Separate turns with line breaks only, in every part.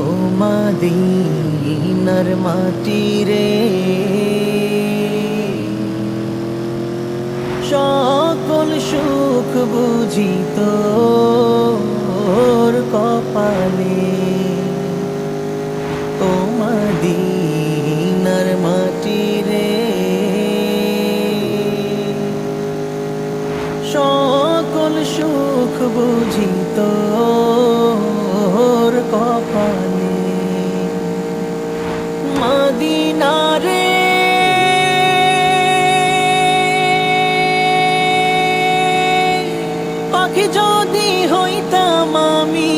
ও মদিনার মাটি রে, সকল সুখ বুঝি তোর কপালে। ও মদিনার মাটি রে, সকল সুখ বুঝি তোর কপালে। মদিনা রে, পাখি যদি হইতাম আমি,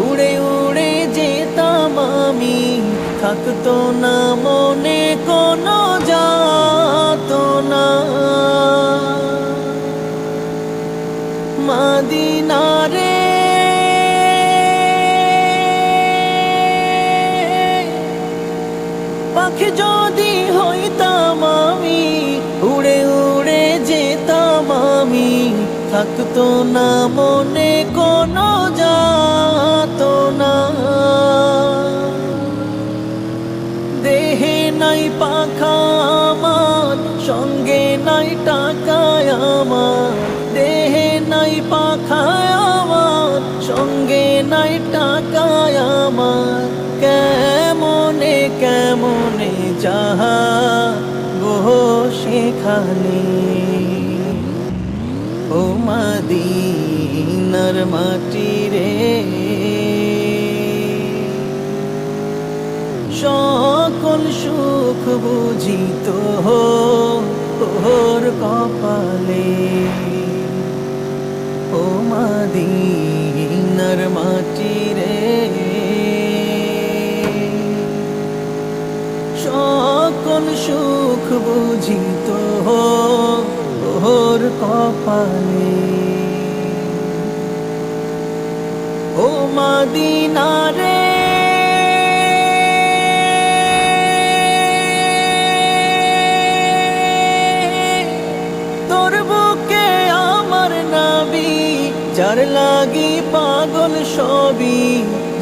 উড়ে উড়ে যেতাম আমি, থাকতো না মনে কোনো যাতনা। মদিনা রে, পাখি যদি হইতাম আমি, উড়ে উড়ে যেতাম আমি, থাকতো না মনে কোনো যাতনা। দেহে নাই পাখা আমার, সঙ্গে নাই টাকায় আমার, দেহে নাই পাখা আমার, সঙ্গে নাই টাকায় আমার, কেমনে কেমনে যাহা গো সেখানে। ও মদিনার মাটি রে, সকল সুখ বুঝি তোর কপালে। ও মদিনার মাটি রে, সকল সুখ বুঝি তোর কপালে। ও মদিনা রে, তোর বুকে আমার নবী, যার লাগি পাগল সবই,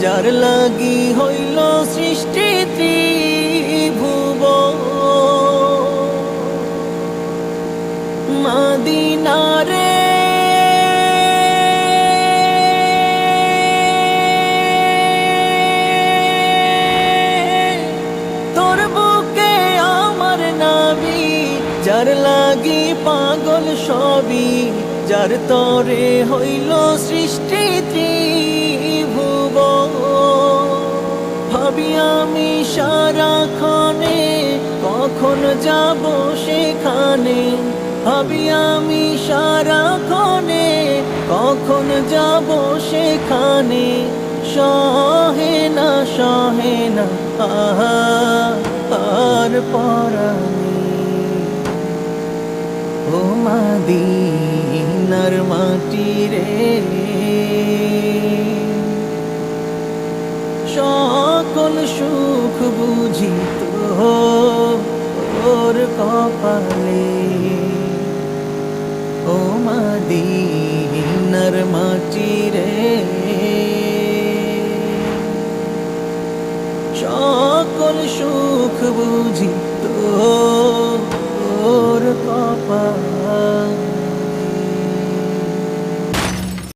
যার লাগি হইল সৃষ্টি ত্রিভুবন। মদিনা রে, তোর বুকে আমার নবী, যার লাগি পাগল সবই, যার তরে হইল সৃষ্টি ত্রিভুবন। ভাবি আমি সারাক্ষণে কখন যাব সেখানে, ভাবি আমি সারাক্ষণে কখন যাব সেখানে, সহে না আর পরাণে। ও মদিনার মাটি রে, সকল সুখ বুঝি তোর কপালে।